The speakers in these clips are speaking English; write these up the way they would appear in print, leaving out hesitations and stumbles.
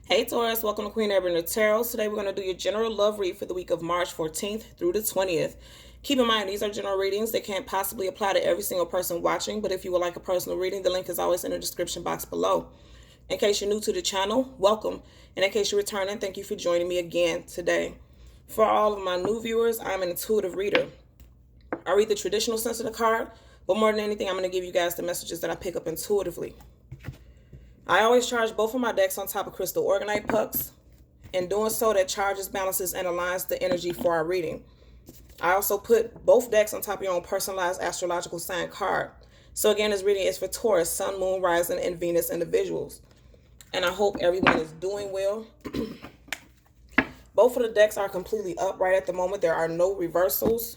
Hey Taurus, welcome to Queen Urban Tarot. Today we're going to do your general love read for the week of March 14th through the 20th. Keep in mind, these are general readings. They can't possibly apply to every single person watching, but if you would like a personal reading, the link is always in the description box below. In case you're new to the channel, welcome. And in case you're returning, thank you for joining me again today. For all of my new viewers, I'm an intuitive reader. I read the traditional sense of the card, but more than anything, I'm going to give you guys the messages that I pick up intuitively. I always charge both of my decks on top of crystal organite pucks. In doing so, that charges, balances, and aligns the energy for our reading. I also put both decks on top of your own personalized astrological sign card. So again, this reading is for Taurus, Sun, Moon, Rising, and Venus individuals. And I hope everyone is doing well. Both of the decks are completely upright at the moment. There are no reversals.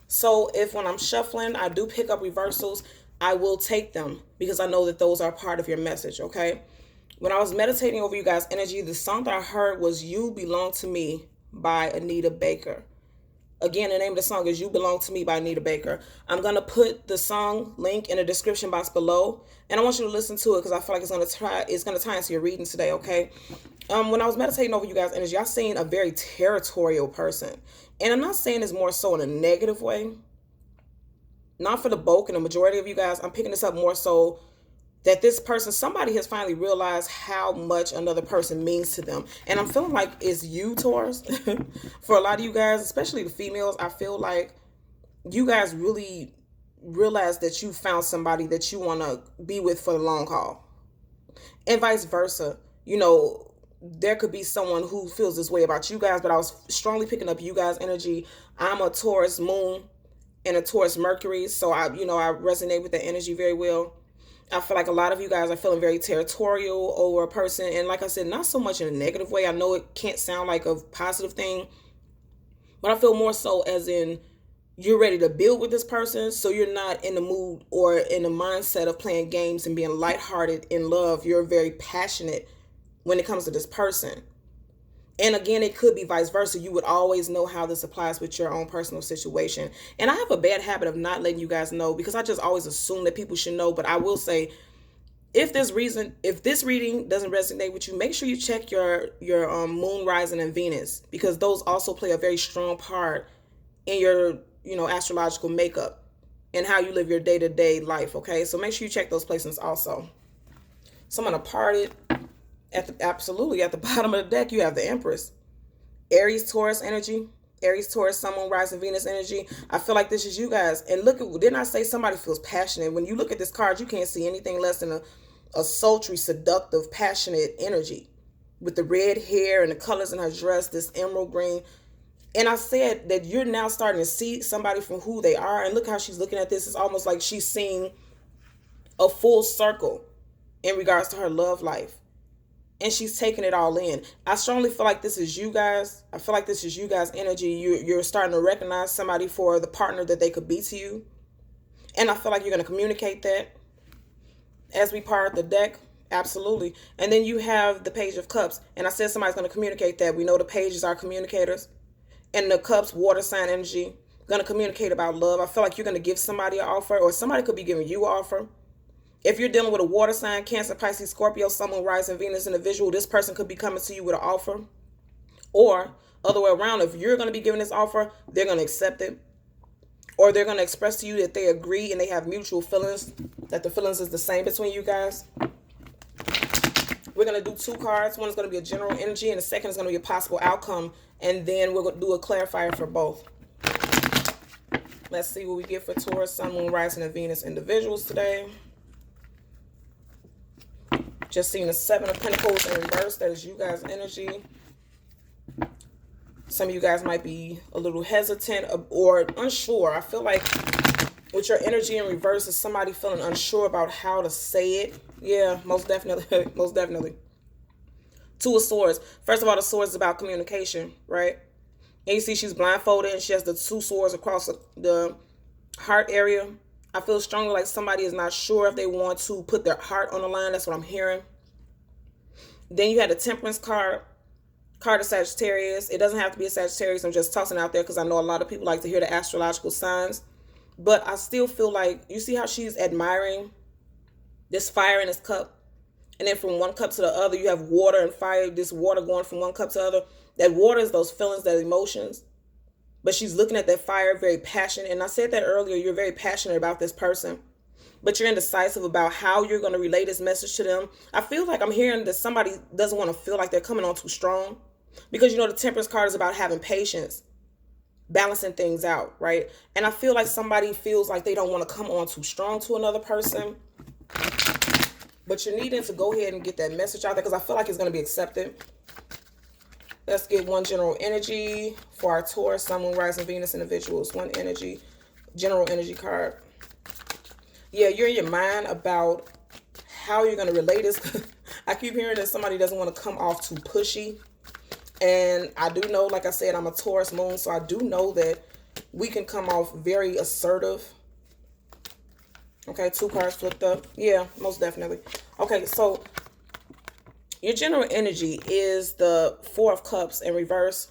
So if when I'm shuffling, I do pick up reversals, I will take them because I know that those are part of your message, okay? When I was meditating over you guys' energy, the song that I heard was You Belong to Me by Anita Baker. Again, the name of the song is You Belong to Me by Anita Baker. I'm going to put the song link in the description box below, and I want you to listen to it because I feel like it's going to tie into your reading today, okay? When I was meditating over you guys' energy, I seen a very territorial person. And I'm not saying this more so in a negative way. Not for the bulk and the majority of you guys. I'm picking this up more so that this person, somebody has finally realized how much another person means to them. And I'm feeling like it's you, Taurus. For a lot of you guys, especially the females, I feel like you guys really realize that you found somebody that you want to be with for the long haul. And vice versa. You know, there could be someone who feels this way about you guys, but I was strongly picking up you guys' energy. I'm a Taurus moon and a Taurus Mercury, so I resonate with that energy very well. I feel like a lot of you guys are feeling very territorial over a person, and like I said, not so much in a negative way. I know it can't sound like a positive thing, but I feel more so as in you're ready to build with this person, so you're not in the mood or in the mindset of playing games and being lighthearted in love. You're very passionate when it comes to this person. And again, it could be vice versa. You would always know how this applies with your own personal situation. And I have a bad habit of not letting you guys know because I just always assume that people should know. But I will say, if this reading doesn't resonate with you, make sure you check your moon, rising, and Venus, because those also play a very strong part in your astrological makeup and how you live your day-to-day life. Okay, so make sure you check those placements also. So I'm gonna part it. Absolutely, at the bottom of the deck, you have the Empress. Aries, Taurus energy. Aries, Taurus, Sun, Moon, Rising, Venus energy. I feel like this is you guys. And look, didn't I say somebody feels passionate? When you look at this card, you can't see anything less than a sultry, seductive, passionate energy. With the red hair and the colors in her dress, this emerald green. And I said that you're now starting to see somebody from who they are. And look how she's looking at this. It's almost like she's seeing a full circle in regards to her love life. And she's taking it all in. I strongly feel like this is you guys. I feel like this is you guys' energy. You're starting to recognize somebody for the partner that they could be to you. And I feel like you're going to communicate that as we part the deck. Absolutely. And then you have the Page of Cups. And I said somebody's going to communicate that. We know the pages are communicators. And the Cups, water sign energy, going to communicate about love. I feel like you're going to give somebody an offer, or somebody could be giving you an offer. If you're dealing with a water sign, Cancer, Pisces, Scorpio, Sun, Moon, Rising, Venus individual, this person could be coming to you with an offer. Or other way around, if you're going to be giving this offer, they're going to accept it. Or they're going to express to you that they agree and they have mutual feelings, that the feelings is the same between you guys. We're going to do two cards. One is going to be a general energy, and the second is going to be a possible outcome. And then we're going to do a clarifier for both. Let's see what we get for Taurus, Sun, Moon, Rising, and Venus individuals today. Just seeing the Seven of Pentacles in reverse. That is you guys' energy. Some of you guys might be a little hesitant or unsure. I feel like with your energy in reverse is somebody feeling unsure about how to say it. Yeah, most definitely. Most definitely. Two of Swords. First of all, the Swords is about communication, right? And you see she's blindfolded and she has the two swords across the heart area. I feel strongly like somebody is not sure if they want to put their heart on the line. That's what I'm hearing. Then you had a Temperance card of Sagittarius. It doesn't have to be a Sagittarius. I'm just tossing out there because I know a lot of people like to hear the astrological signs. But I still feel like, you see how she's admiring this fire in this cup? And then from one cup to the other, you have water and fire. This water going from one cup to the other. That water is those feelings, that emotions. But she's looking at that fire, very passionate. And I said that earlier, you're very passionate about this person. But you're indecisive about how you're going to relay this message to them. I feel like I'm hearing that somebody doesn't want to feel like they're coming on too strong. Because, you know, the Temperance card is about having patience, balancing things out, right? And I feel like somebody feels like they don't want to come on too strong to another person. But you're needing to go ahead and get that message out there, because I feel like it's going to be accepted. Let's get one general energy for our Taurus, Sun, Moon, Rising, Venus individuals. One energy, general energy card. Yeah, you're in your mind about how you're going to relate this. I keep hearing that somebody doesn't want to come off too pushy. And I do know, like I said, I'm a Taurus moon, so I do know that we can come off very assertive. Okay, 2 cards flipped up. Yeah, most definitely. Okay, so your general energy is the 4 of Cups in reverse.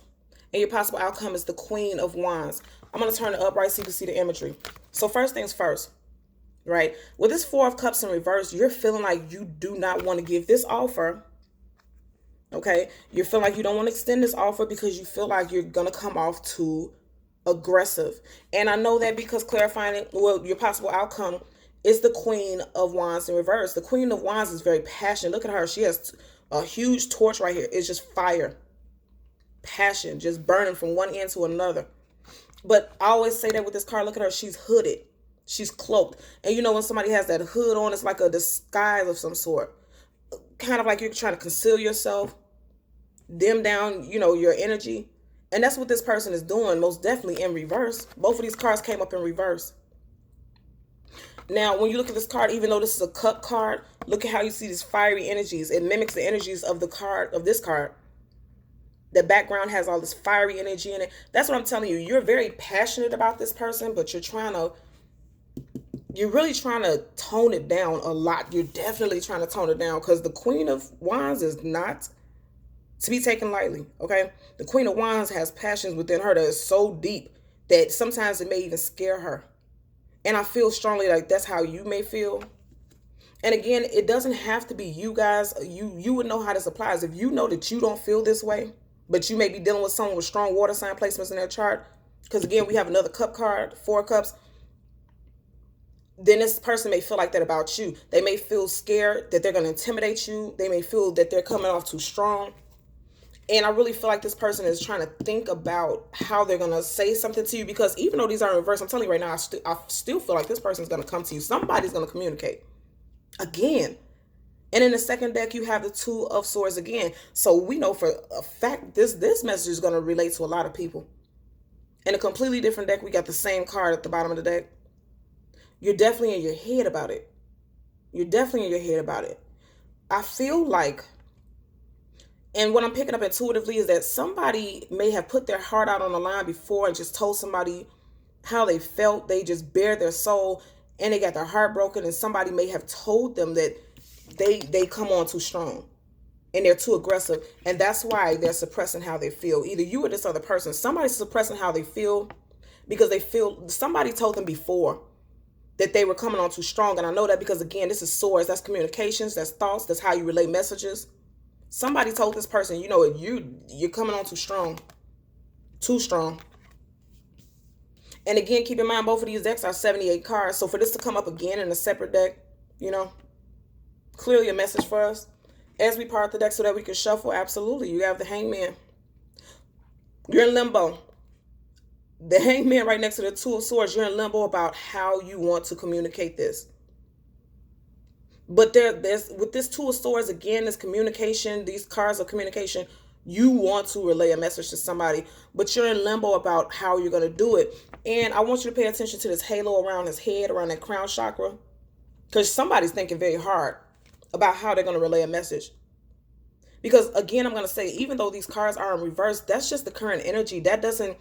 And your possible outcome is the Queen of Wands. I'm going to turn it upright so you can see the imagery. So first things first, right? With this 4 of Cups in reverse, you're feeling like you do not want to give this offer. Okay? You're feeling like you don't want to extend this offer because you feel like you're going to come off too aggressive. And I know that because clarifying it, well, your possible outcome is the Queen of Wands in reverse. The Queen of Wands is very passionate. Look at her. She has a huge torch right here. It's just fire. Passion. Just burning from one end to another. But I always say that with this card. Look at her. She's hooded. She's cloaked. And you know when somebody has that hood on, it's like a disguise of some sort. Kind of like you're trying to conceal yourself. Dim down, you know, your energy. And that's what this person is doing, most definitely in reverse. Both of these cards came up in reverse. Now, when you look at this card, even though this is a cup card, look at how you see these fiery energies. It mimics the energies of the card, of this card. The background has all this fiery energy in it. That's what I'm telling you. You're very passionate about this person, but you're really trying to tone it down a lot. You're definitely trying to tone it down because the Queen of Wands is not to be taken lightly, okay? The Queen of Wands has passions within her that is so deep that sometimes it may even scare her. And I feel strongly like that's how you may feel. And again, it doesn't have to be you guys. You would know how this applies. If you know that you don't feel this way, but you may be dealing with someone with strong water sign placements in their chart, because again, we have another cup card, 4 of Cups, then this person may feel like that about you. They may feel scared that they're going to intimidate you. They may feel that they're coming off too strong. And I really feel like this person is trying to think about how they're going to say something to you, because even though these are in reverse, I'm telling you right now, I still feel like this person is going to come to you. Somebody's going to communicate again. And in the second deck, you have the 2 of Swords again. So we know for a fact this message is going to relate to a lot of people. In a completely different deck, we got the same card at the bottom of the deck. You're definitely in your head about it. You're definitely in your head about it. I feel like, and what I'm picking up intuitively is that somebody may have put their heart out on the line before and just told somebody how they felt. They just bared their soul and they got their heart broken, and somebody may have told them that they come on too strong and they're too aggressive, and that's why they're suppressing how they feel. Either you or this other person. Somebody's suppressing how they feel because they feel somebody told them before that they were coming on too strong. And I know that because, again, this is Swords. That's communications. That's thoughts. That's how you relay messages. Somebody told this person, you know, you're coming on too strong. Too strong. And again, keep in mind, both of these decks are 78 cards. So for this to come up again in a separate deck, you know, clearly a message for us. As we part the deck so that we can shuffle, absolutely. You have the Hangman. You're in limbo. The Hangman right next to the 2 of Swords, you're in limbo about how you want to communicate this. But there's with this 2 of Swords, again, this communication, these cards of communication, you want to relay a message to somebody, but you're in limbo about how you're going to do it. And I want you to pay attention to this halo around his head, around that crown chakra, because somebody's thinking very hard about how they're going to relay a message. Because again, I'm going to say, even though these cards are in reverse, that's just the current energy. That doesn't,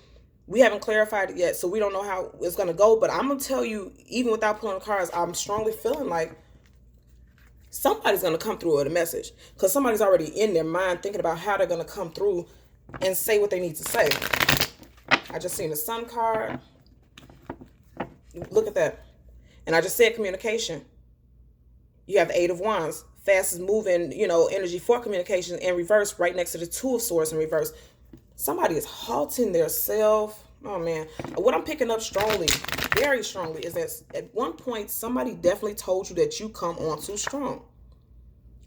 we haven't clarified it yet, so we don't know how it's going to go. But I'm going to tell you, even without pulling the cards, I'm strongly feeling like somebody's going to come through with a message, because somebody's already in their mind thinking about how they're going to come through and say what they need to say. I just seen the Sun card. Look at that. And I just said communication. You have the 8 of Wands, fastest moving, energy for communication in reverse, right next to the Two of Swords in reverse. Somebody is halting their self. Oh man, what I'm picking up strongly, very strongly, is that at one point somebody definitely told you that you come on too strong,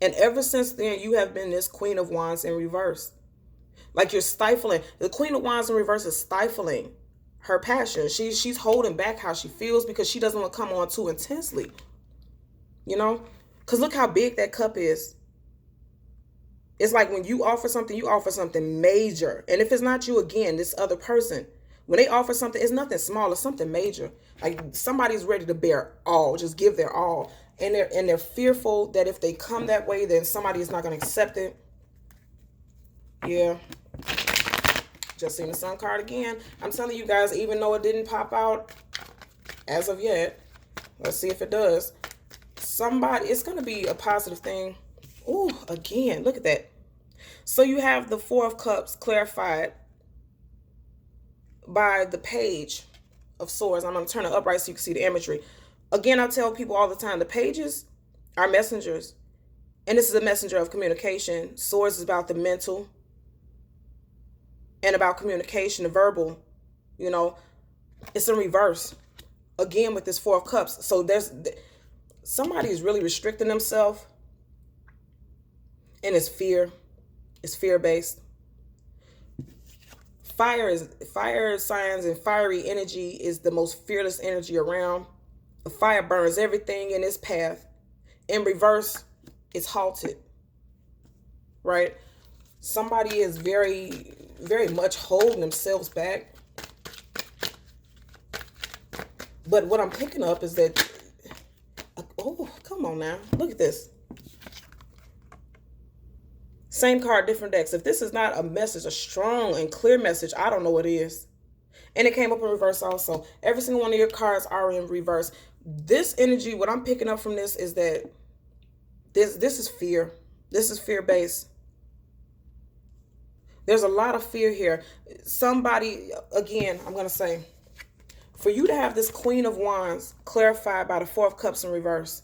and ever since then you have been this Queen of Wands in reverse. Like, you're stifling. The Queen of Wands in reverse is stifling her passion. She's holding back how she feels because she doesn't want to come on too intensely. Because look how big that cup is. It's like when you offer something major. And if it's not you, again, this other person, when they offer something, it's nothing small, it's something major. Like, somebody's ready to bear all, just give their all. And they're fearful that if they come that way, then somebody is not going to accept it. Yeah. Just seen the Sun card again. I'm telling you guys, even though it didn't pop out as of yet, let's see if it does. It's going to be a positive thing. Ooh, again, look at that. So you have the Four of Cups clarified by the Page of Swords. I'm going to turn it upright so you can see the imagery. Again, I tell people all the time, the pages are messengers. And this is a messenger of communication. Swords is about the mental and about communication, the verbal. It's in reverse. Again, with this Four of Cups. So somebody is really restricting themselves. And it's fear. It's fear-based. Fire signs and fiery energy is the most fearless energy around. A fire burns everything in its path. In reverse, it's halted. Right? Somebody is very, very much holding themselves back. But what I'm picking up is that, oh, come on now. Look at this. Same card, different decks. If this is not a message, a strong and clear message, I don't know what is. And it came up in reverse also. Every single one of your cards are in reverse. This energy, what I'm picking up from this is that this is fear. This is fear-based. There's a lot of fear here. Somebody, again, I'm going to say, for you to have this Queen of Wands clarified by the Four of Cups in reverse,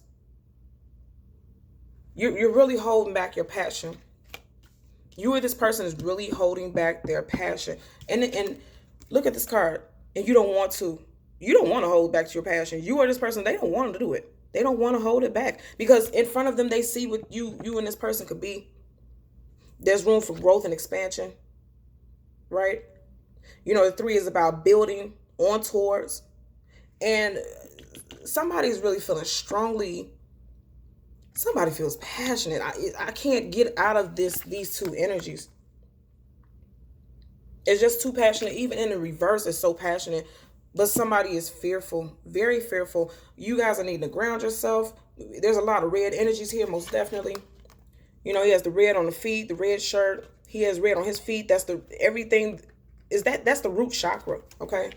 you're really holding back your passion. You or this person is really holding back their passion. And look at this card. And you don't want to. You don't want to hold back your passion. You or this person, they don't want to do it. They don't want to hold it back. Because in front of them, they see what you and this person could be. There's room for growth and expansion. Right? The 3 is about building on towards. And somebody's really feeling strongly. Somebody feels passionate. I can't get out of these two energies. It's just too passionate. Even in the reverse, it's so passionate. But somebody is fearful, very fearful. You guys are needing to ground yourself. There's a lot of red energies here, most definitely. He has the red on the feet, the red shirt. He has red on his feet. That's the that's the root chakra, okay?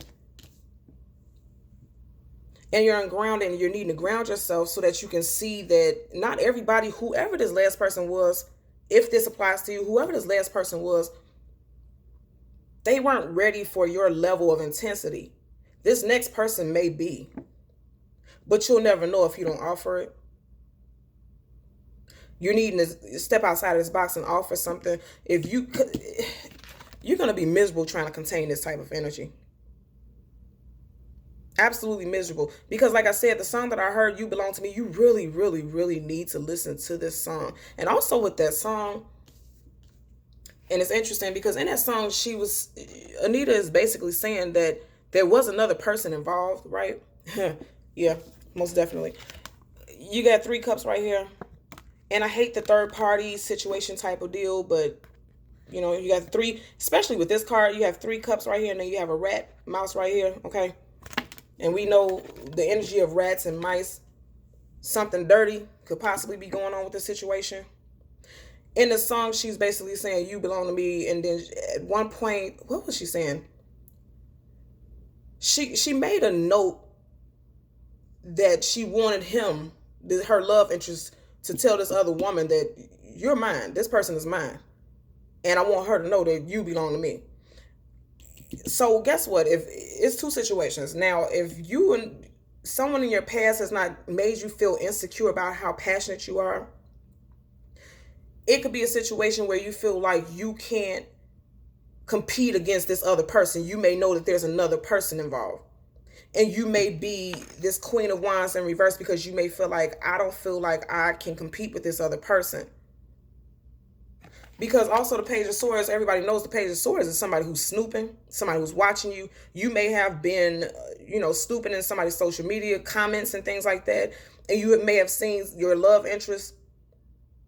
And you're ungrounded, and you're needing to ground yourself so that you can see that not everybody, whoever this last person was, if this applies to you, whoever this last person was, they weren't ready for your level of intensity. This next person may be, but you'll never know if you don't offer it. You're needing to step outside of this box and offer something. You're going to be miserable trying to contain this type of energy. Absolutely miserable. Because like I said, the song that I heard, You Belong to Me, you really, really, really need to listen to this song. And also with that song, and it's interesting because in that song, Anita is basically saying that there was another person involved, right? Yeah, most definitely. You got 3 cups right here. And I hate the third party situation type of deal, but you got 3, especially with this card, you have 3 cups right here, and then you have a rat mouse right here, okay? And we know the energy of rats and mice. Something dirty could possibly be going on with the situation. In the song, she's basically saying, you belong to me. And then at one point, what was she saying? She made a note that she wanted him, her love interest, to tell this other woman that you're mine. This person is mine. And I want her to know that you belong to me. So guess what? If it's 2 situations. Now, if you and someone in your past has not made you feel insecure about how passionate you are, it could be a situation where you feel like you can't compete against this other person. You may know that there's another person involved. And you may be this Queen of Wands in reverse because you may feel like, I don't feel like I can compete with this other person. Because also the Page of Swords, everybody knows the Page of Swords is somebody who's snooping, somebody who's watching you. You may have been, snooping in somebody's social media comments and things like that. And you may have seen your love interest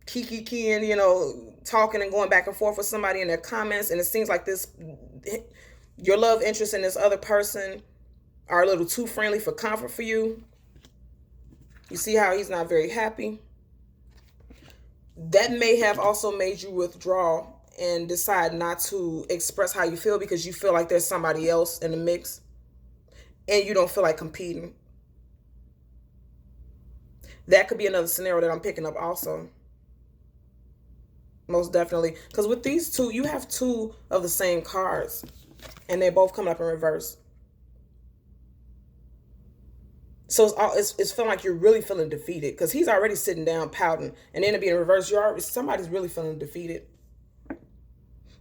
kikiing, talking and going back and forth with somebody in their comments. And it seems like your love interest in this other person are a little too friendly for comfort for you. You see how he's not very happy. That may have also made you withdraw and decide not to express how you feel because you feel like there's somebody else in the mix and you don't feel like competing. That could be another scenario that I'm picking up also. Most definitely. Because with these two, you have two of the same cards and they're both coming up in reverse. So it's feeling like you're really feeling defeated because he's already sitting down pouting, and then to be in reverse, somebody's really feeling defeated.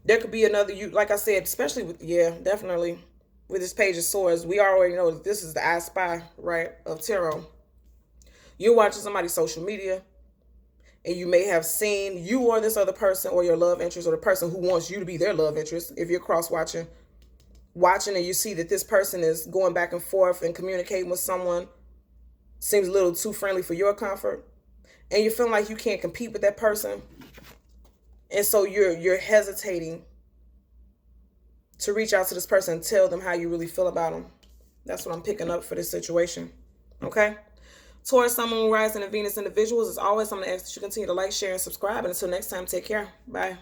There could be another, like I said, especially with, definitely with this Page of Swords, we already know that this is the I Spy, right, of tarot. You're watching somebody's social media, and you may have seen you or this other person or your love interest or the person who wants you to be their love interest. If you're watching and you see that this person is going back and forth and communicating with someone, seems a little too friendly for your comfort, and you're feeling like you can't compete with that person, and so you're hesitating to reach out to this person and tell them how you really feel about them. That's what I'm picking up for this situation. Okay, Taurus, Sun, Moon, Rising, and Venus individuals, as always, I'm going to ask that you continue to like, share, and subscribe, and until next time, take care. Bye.